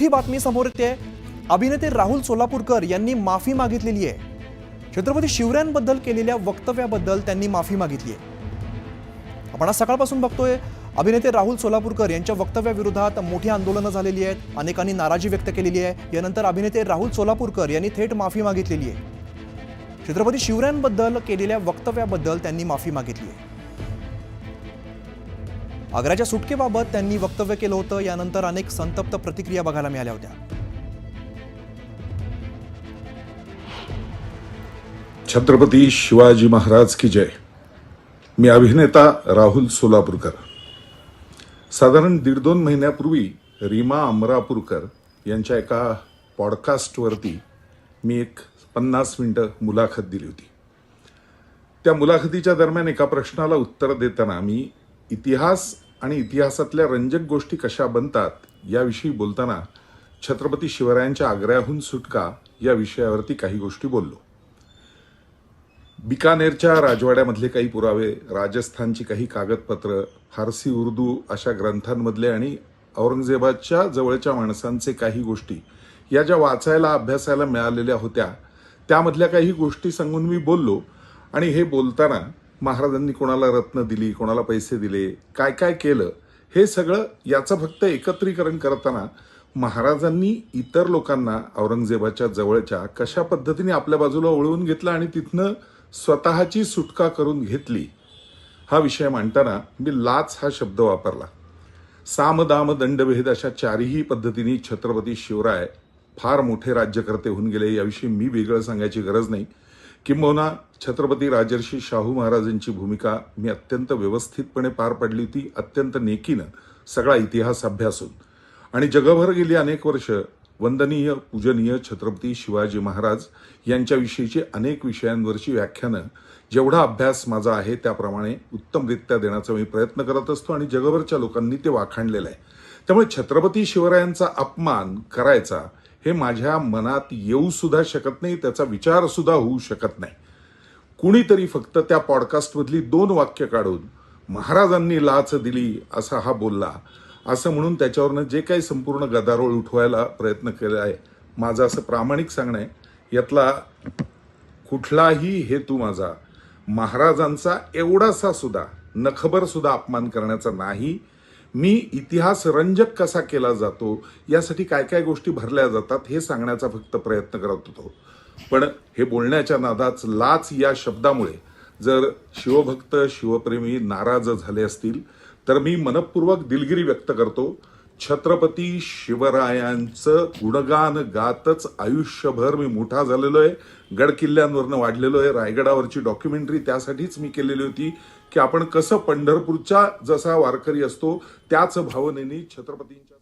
मोठी बातमी समोर येते। अभिनेते राहुल सोलापूरकर यांनी माफी मागितलेली आहे। छत्रपती शिवरायांबद्दल केलेल्या वक्तव्याबद्दल त्यांनी माफी मागितली आहे। आपण आज सकाळपासून बघतोय अभिनेते राहुल सोलापूरकर यांच्या वक्तव्याविरोधात मोठी आंदोलनं झालेली आहेत, अनेकांनी नाराजी व्यक्त केलेली आहे। यानंतर अभिनेते राहुल सोलापूरकर यांनी थेट माफी मागितलेली आहे। छत्रपती शिवरायांबद्दल केलेल्या वक्तव्याबद्दल त्यांनी माफी मागितली आहे। आग्र्याच्या सुटकेबाबत त्यांनी वक्तव्य केलं होतं। यानंतर अनेक संतप्त प्रतिक्रिया बघायला मिळाल्या होत्या। छत्रपती शिवाजी महाराज की जय। मी अभिनेता राहुल सोलापूरकर। साधारण 1.5-2 महिन्यापूर्वी रीमा अमरापूरकर यांच्या एका पॉडकास्टवरती मी एक 50 मिनिटं मुलाखत दिली होती। त्या मुलाखतीच्या दरम्यान एका प्रश्नाला उत्तर देताना मी इतिहास आणि इतिहासातल्या रंजक गोष्टी कशा बनतात याविषयी बोलताना छत्रपती शिवरायांच्या आग्र्याहून सुटका या विषयावरती काही गोष्टी बोललो। बिकानेरच्या राजवाड्यामधले काही पुरावे, राजस्थानची काही कागदपत्र, फारसी उर्दू अशा ग्रंथांमधले आणि औरंगजेबाच्या जवळच्या माणसांचे काही गोष्टी या ज्या वाचायला अभ्यासायला मिळालेल्या होत्या त्यामधल्या काही गोष्टी सांगून मी बोललो। आणि हे बोलताना महाराजांनी कोणाला रत्न दिली, कोणाला पैसे दिले, काय काय केलं हे सगळं याचं फक्त एकत्रीकरण करताना महाराजांनी इतर लोकांना औरंगजेबाच्या जवळच्या कशा पद्धतीने आपल्या बाजूला वळवून घेतलं आणि तिथनं स्वतःची सुटका करून घेतली हा विषय मांडताना मी लाच हा शब्द वापरला। साम दाम दंडभेद अशा चारही पद्धतीने छत्रपती शिवराय फार मोठे राज्यकर्ते होऊन गेले याविषयी मी वेगळं सांगायची गरज नाही। किंबहुना छत्रपती राजर्षी शाहू महाराजांची भूमिका मी अत्यंत व्यवस्थितपणे पार पाडली होती, अत्यंत नेकीनं सगळा इतिहास अभ्यासून। आणि जगभर गेली अनेक वर्ष वंदनीय पूजनीय छत्रपती शिवाजी महाराज यांच्याविषयीची अनेक विषयांवरची व्याख्यानं जेवढा अभ्यास माझा आहे त्याप्रमाणे उत्तमरित्या देण्याचा मी प्रयत्न करत असतो आणि जगभरच्या लोकांनी ते वाखाणलेलं आहे। त्यामुळे छत्रपती शिवरायांचा अपमान करायचा हे माझ्या मनात येऊ सुद्धा शकत नाही, त्याचा विचार सुद्धा होऊ शकत नाही। कुणीतरी फक्त त्या पॉडकास्टमधली 2 वाक्य काढून महाराजांनी लाच दिली असा हा बोलला असं म्हणून त्याच्यावरनं जे काही संपूर्ण गदारोळ उठवायला प्रयत्न केला आहे, माझं असं प्रामाणिक सांगणं आहे यातला कुठलाही हेतू माझा महाराजांचा एवढासा सुद्धा नखबर सुद्धा अपमान करण्याचा नाही। मी इतिहास रंजक कसा केला जातो यासाठी काय काय गोष्टी भरल्या जातात हे सांगण्याचा फक्त प्रयत्न करत होतो। पण हे बोलण्याच्या नादात लाच या शब्दामुळे जर शिवभक्त शिवप्रेमी नाराज झाले असतील तर मी मनपूर्वक दिलगिरी व्यक्त करतो। छत्रपती शिवरायांचं गुणगान गातच आयुष्यभर मी मोठा झालेलो आहे, गडकिल्ल्यांवरनं वाढलेलो आहे। रायगडावरची डॉक्युमेंटरी त्यासाठीच मी केलेली होती की आपण कसं पंढरपूरच्या जसा वारकरी असतो त्याच भावनेने छत्रपतींच्या